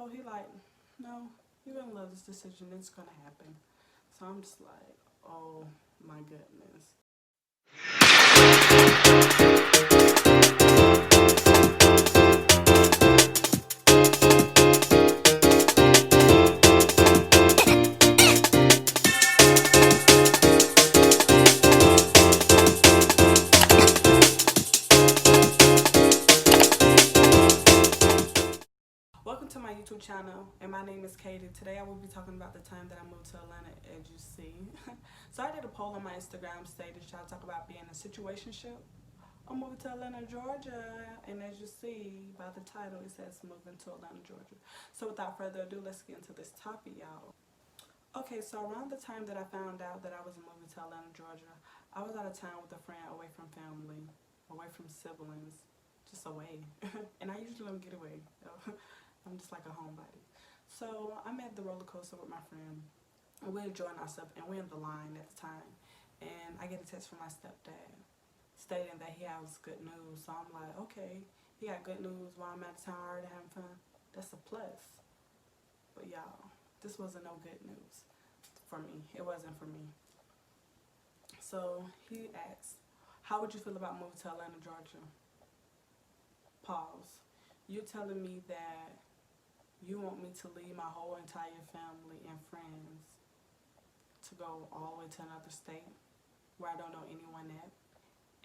So he like, no, you're gonna love this decision. It's gonna happen. So I'm just like, oh my goodness. Welcome to my YouTube channel, and my name is Katie. Today I will be talking about the time that I moved to Atlanta, as you see. So I did a poll on my Instagram stated, should I talk about being in a situationship or moving to Atlanta, Georgia? And as you see by the title, it says moving to Atlanta, Georgia. So without further ado, let's get into this topic, y'all. Okay, so around the time that I found out that I was moving to Atlanta, Georgia, I was out of town with a friend, away from family, away from siblings, just away. And I usually don't get away. I'm just like a homebody. So I'm at the roller coaster with my friend, and we're enjoying ourselves, and we're in the line at the time. And I get a text from my stepdad stating that he has good news. So I'm like, okay, he got good news while I'm out of town already having fun. That's a plus. But y'all, this wasn't no good news for me. It wasn't for me. So he asked, how would you feel about moving to Atlanta, Georgia? Pause. You're telling me that you want me to leave my whole entire family and friends to go all the way to another state where I don't know anyone at.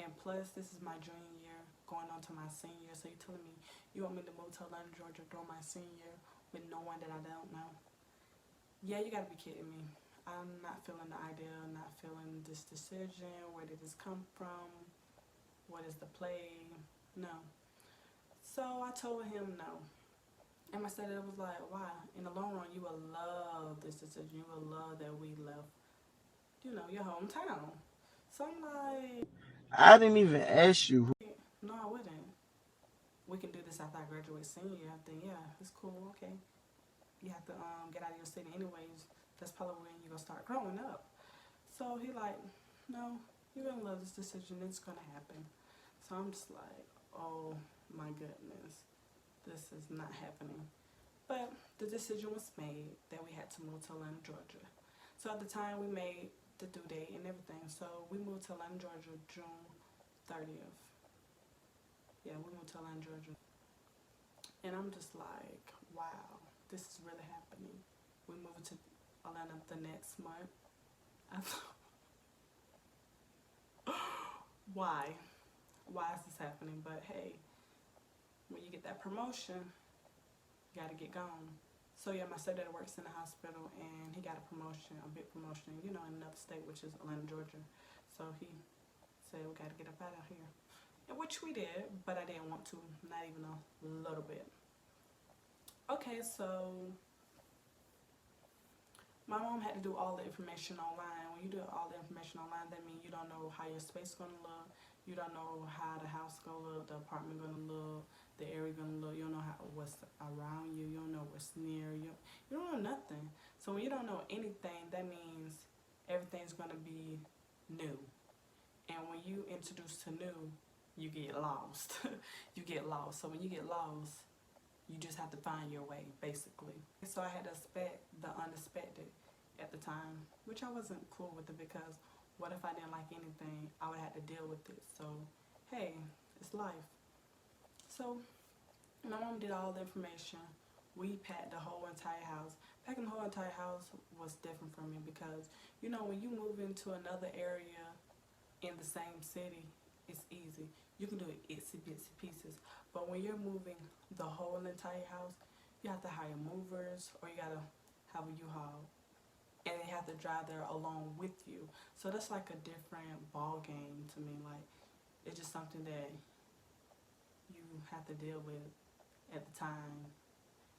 And plus, this is my junior year going on to my senior year. So you're telling me you want me to move to Atlanta, Georgia during my senior year with no one that I don't know? Yeah, you gotta be kidding me. I'm not feeling the idea, not feeling this decision. Where did this come from? What is the play? No. So I told him no. And my stepdad was like, why? In the long run, you will love this decision. You will love that we left, your hometown. So I'm like, I didn't even ask you. no, I wouldn't. We can do this after I graduate senior year. I think, yeah, it's cool, okay. You have to get out of your city anyways. That's probably when you're going to start growing up. So he like, no, you're going to love this decision. It's going to happen. So I'm just like, oh my goodness. This is not happening. But the decision was made that we had to move to Atlanta, Georgia. So at the time we made the due date and everything. So we moved to Atlanta, Georgia, June 30th. Yeah, we moved to Atlanta, Georgia. And I'm just like, wow, this is really happening. We moved to Atlanta the next month. I thought, why? Why is this happening? But hey, when you get that promotion, you gotta get gone. So yeah, my stepdad works in the hospital, and he got a promotion, a big promotion, in another state, which is Atlanta, Georgia. So he said, we gotta get up out of here. And which we did, but I didn't want to, not even a little bit. Okay, so my mom had to do all the information online. When you do all the information online, that means you don't know how your space is gonna look. You don't know how the house is gonna look, the apartment gonna look, the area gonna look. You don't know what's around you. You don't know what's near you. You don't know nothing. So when you don't know anything, that means everything's gonna be new. And when you introduce to new, you get lost. You get lost. So when you get lost, you just have to find your way, basically. So I had to expect the unexpected at the time, which I wasn't cool with it, because what if I didn't like anything? I would have to deal with it. So, hey, it's life. So my mom did all the information. We packed the whole entire house. Packing the whole entire house was different for me because, when you move into another area in the same city, it's easy. You can do it itsy bitsy pieces. But when you're moving the whole entire house, you have to hire movers, or you gotta have a U-Haul, and they have to drive there along with you. So that's like a different ball game to me. Like, it's just something that you have to deal with at the time.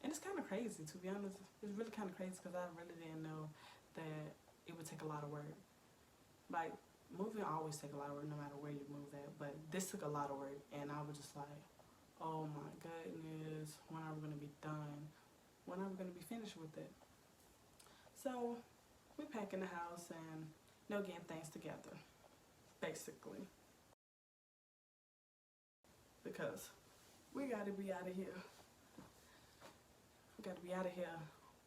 And it's kind of crazy, to be honest. It's really kind of crazy because I really didn't know that it would take a lot of work. Like, moving always take a lot of work no matter where you move at, but this took a lot of work, and I was just like, oh my goodness, when are we going to be done? When are we going to be finished with it? So we pack in the house and getting things together, basically, because we got to be out of here. We got to be out of here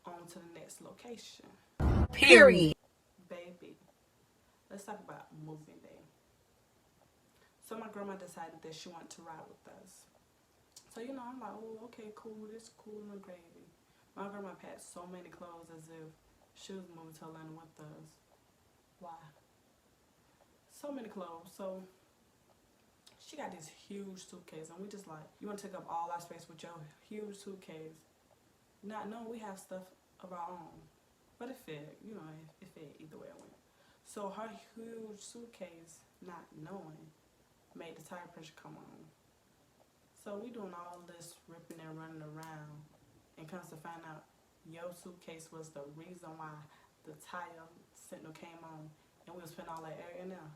on to the next location. Period. Baby, let's talk about moving day. So my grandma decided that she wanted to ride with us. So, you know, I'm like, oh, okay, cool, this cool and gravy. My grandma packed so many clothes as if she was moving to Atlanta with us. Why? So many clothes. So she got this huge suitcase, and we just like, you want to take up all our space with your huge suitcase, not knowing we have stuff of our own. But it fit, you know, it fit either way it went. So her huge suitcase, not knowing, made the tire pressure come on. So we doing all this ripping and running around, and comes to find out your suitcase was the reason why the tire signal came on, and we was putting all that air in there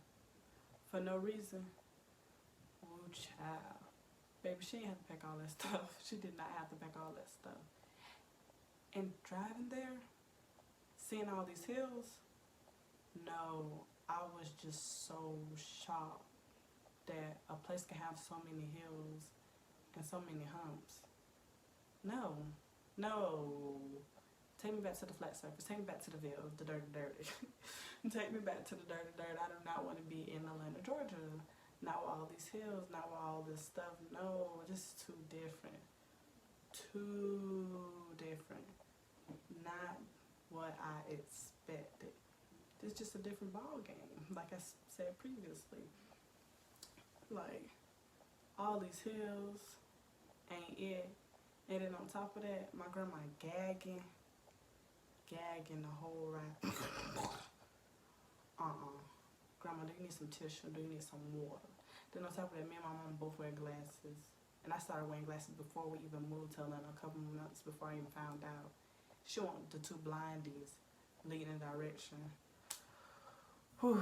for no reason. Ooh, child. Baby, she didn't have to pack all that stuff. She did not have to pack all that stuff. And driving there, seeing all these hills, no, I was just so shocked that a place can have so many hills and so many humps. No, no. Take me back to the flat surface. Take me back to the Ville, the dirty. Take me back to the dirty. I do not want to be in Atlanta, Georgia. Not with all these hills, not with all this stuff. No, this is too different. Too different. Not what I expected. It's just a different ball game, like I said previously. Like, all these hills ain't it. And then on top of that, my grandma gagging the whole ride. Grandma, do you need some tissue? Do you need some water? Then on top of that, me and my mom both wear glasses. And I started wearing glasses before we even moved to Atlanta, a couple months before I even found out. She wanted the two blindies leading direction. Whew.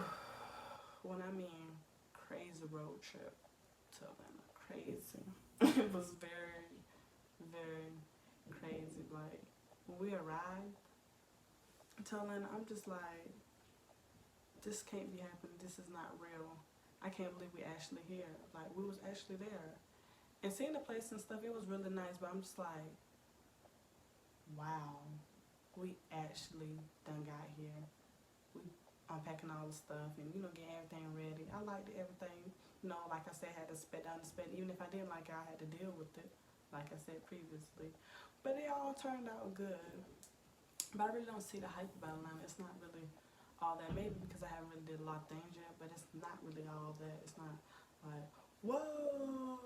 When I mean crazy road trip to Atlanta, crazy. It was very, very crazy. Like, when we arrived to Atlanta, I'm just like, this can't be happening. This is not real. I can't believe we actually here. Like, we was actually there. And seeing the place and stuff, it was really nice, but I'm just like, wow, we actually done got here. We unpacking all the stuff and, you know, getting everything ready. I liked everything. You know, like I said, I had to spit down the spit. Even if I didn't like it, I had to deal with it, like I said previously. But it all turned out good. But I really don't see the hype about Atlanta. It's not really all that. Maybe because I haven't really did a lot of things yet, but it's not really all that. It's not like, whoa,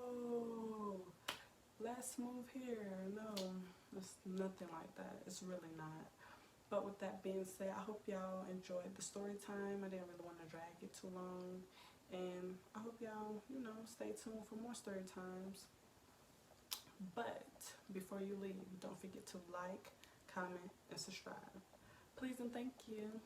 let's move here. No, it's nothing like that. It's really not. But with that being said, I hope y'all enjoyed the story time. I didn't really want to drag it too long. And I hope y'all, you know, stay tuned for more story times. But before you leave, don't forget to like, comment, and subscribe. Please and thank you.